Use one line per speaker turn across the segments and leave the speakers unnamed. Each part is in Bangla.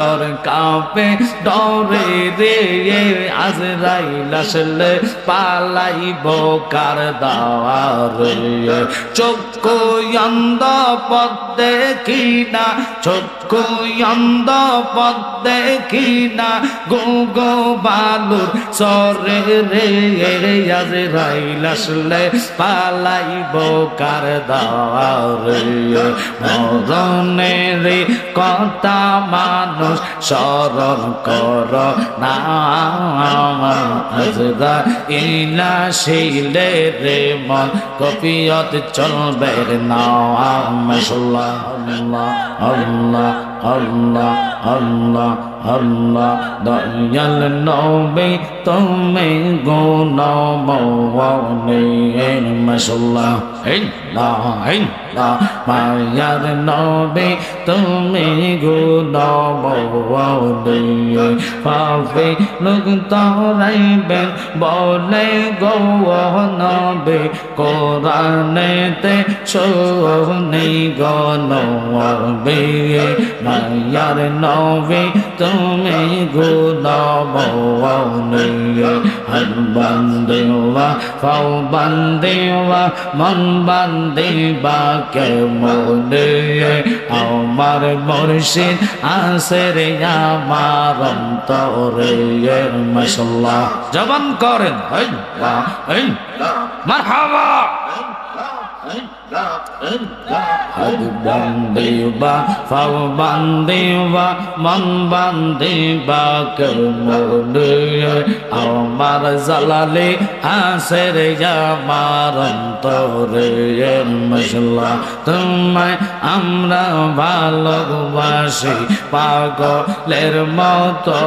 তোর কাঁপে ডরে রে আজরাইল আসলে পালাইব কার দাওয়ারে চক্ষু অন্ধ পথ দেখি না চক্ষু অন্ধ পথ দেখি না গো গো বালুর সরে রে আজরাইল আসলে পালাইব কার দাওয়ারে মরণের কথা মানুষ স্মরণ কর না আজরাইল আসিলে রে মন কফিয়ত চলবে না মাশাআল্লাহ আল্লাহ আল্লাহ আল্লাহ আল্লাহ দয়াল নবী তুমি গুণমনে মাশাআল্লাহ মায়ার নবী তুমি গুণমনে পাবে লোক তারাইবেন বলে গো নবী কোরআনেতে শুনি গো নবী মায়ার নবী তুমি গুণমনে হাত বান্ধিবা পাও বান্ধিবা মন বান্ধিবা কেমনে আমার মুর্শিদ আছে রে আমার অন্তরে মাশাআল্লাহ জবান করেন মারহাবা হাত বান্ধিবা পাও বান্ধিবা মন বান্ধিবা কেমনে আমার জালালে আছে রে আমার অন্তরে মাশাআল্লাহ তোমায় আমরা ভালোবাসি পাগলের মতো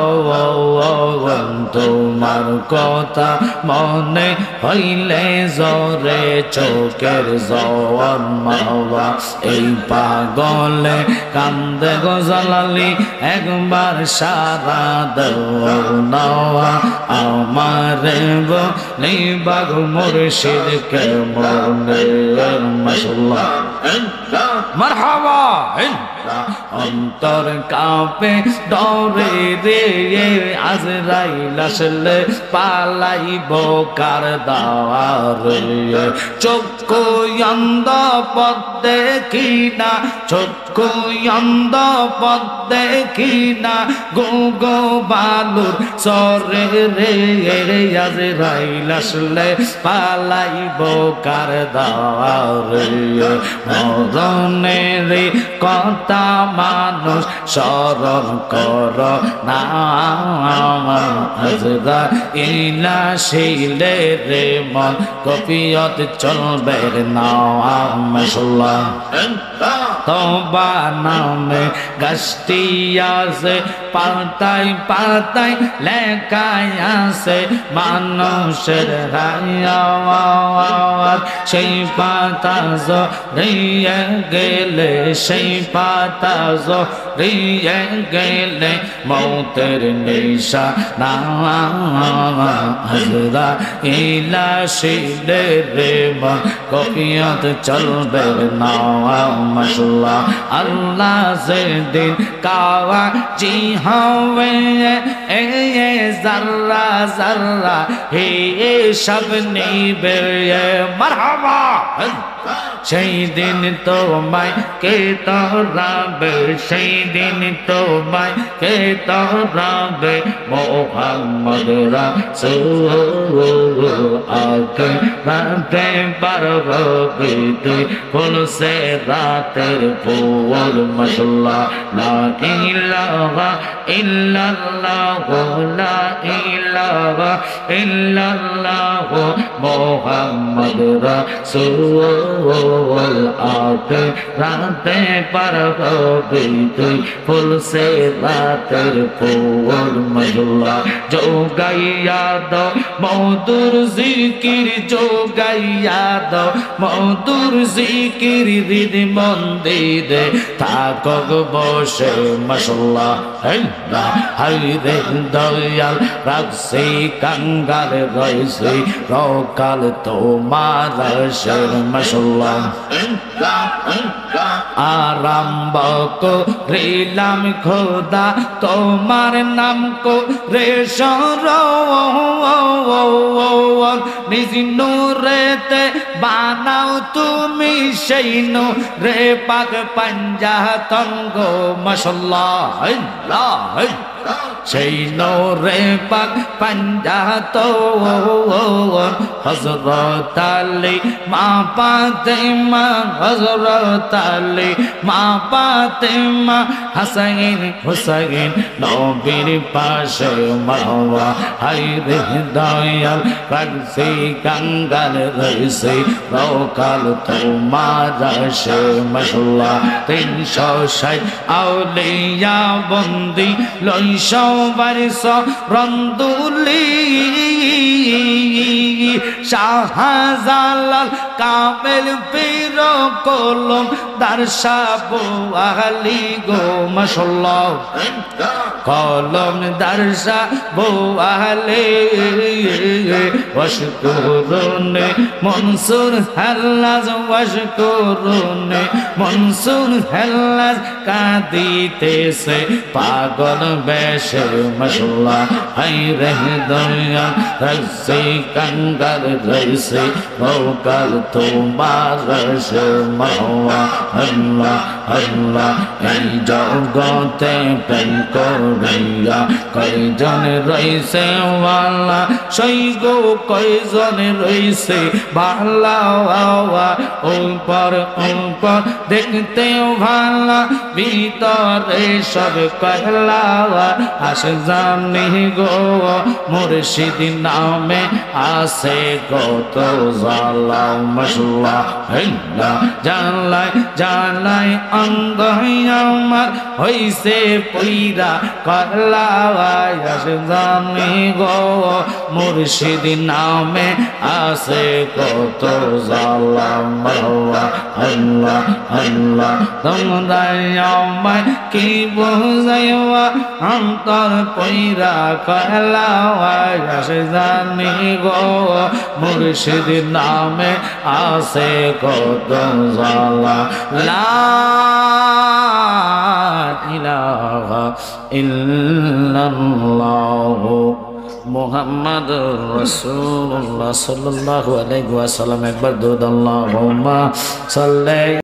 তোমার কথা মনে হইলে জোরে চোখের জল মাওয়া এই পাগলে কান্দে গো জালালি একবার সারা দাও নাওয়া আমারে বলি বাগ মুর্শিদ কেমনে মাশাআল্লাহ মারহাবা অন্তর কাঁপে ডরে রে আজরাইল আসলে পালাইব কার দাওয়ারে চক্ষু অন্ধ পথ দেখি না চক্ষু অন্ধ পথ দেখি না গো গো বালুর সরে রে আজরাইল আসলে পালাইব কার দাওয়ারে মরণের কথা মানুষ স্মরণ কর না আজরাইল আসিলে রে মন কফিয়ত চলবে না মাশাআল্লাহ তওবা নামে গাছটি আছে পাতায় পাতায় লেখায় আছে মানুষের হায়াত সেই পাতা জড়িয়ে গেলে সেই পাতা জড়িয়ে গেলে মৌতের নিশানা আজরাইল আসিলে রে মন কফিয়ত চলবে না মাশাআল্লাহ আল্লাহ যেদিন কাওয়াজি হবে জাররা জাররা হে সব নিবে মারহাবা সেই দিন তোমায় কে তরাবে সেই দিন তোমায় কে তরাবে মোহাম্মদ রাসূল আকে রাতে পারবে তুই ফুল সে রাতের ফুল মাশাআল্লাহ লা ইলাহা ইল্লাল্লাহ লা ইলাহা ইল্লাল্লাহ মোহাম্মদ রাসূল আকে রাতে পারবে তুই ফুল সে রাতের ফুল মাশাআল্লাহ যোগাইয়া দাও মধুর জিকির যোগাইয়া দাও মধুর জিকির হৃদ মন্দিরে থাকক বসে মাশাআল্লাহ হায়রে দয়াল রাখছি কাঙ্গাল রইছি রকাল তোমার শের মাশাআল্লাহ মাশাআল্লাহ আরম্ভ করিলাম খোদা তোমার নাম করে স্মরণ নিজ নূরেতে বানাও তুমি সেই নূরে পাক পাঞ্জাতন গো মাশাআল্লাহ আল্লাহ সেই নূরে পাক পাঞ্জাতন হযরত আলী মা ফাতেমা হযরত আলী মা ফাতেমা হাসাইন হুসাইন নবীর পাশে মাওয়া হায়রে দয়াল রাখছে কাঙ্গাল রইছে লোকাল তোমার আসে মাশাআল্লাহ 360 আউলিয়া বন্দি লইশো বারিশ রন্দুলি শাহজালাল কামেল পীর কলম দারশাবু আলী গো মাশাআল্লাহ কলম দারশাবু আলী ওয়াশকুরুনি মনসুর হাল্লাজ ওয়াশকুরুনি মনসুর হাল্লাজ কাঁদিতেছে পাগল বেশে মাশাআল্লাহ হায়রে দয়াল রাখছে কাঙ্গাল রইছে লোকাল তোমার আসে মাওয়া আল্লাহ আল্লাহ এই জগতে প্রেম করিয়া কয়জন রইছে ওয়ালা সেই গো কয়জন রইছে ভালা উপর উপর দেখতেও ভালা ভিতরে সব কয়লা আসে জানি গো মুর্শিদ নামে আসে কত জালা মাশাআল্লাহ আল্লাহ জানলাই জানলাই অঙ্গ আমার হইছে পইরা কয়লা আসে জানি গো মুর্শিদ নামে আসে কত জালা মাওয়া আল্লাহ আল্লাহ তোমরা আমায় কি বুঝাইবা অন্তর পইরা কয়লা আসে জানি গো মুর্শিদ নামে আসে কত জালা লা ইলাহা ইল্লাল্লাহ মুহাম্মাদুর রাসূলুল্লাহ সাল্লাল্লাহু আলাইহি ওয়াসাল্লাম একবার দুরূদ আল্লাহুম্মা সাল্লি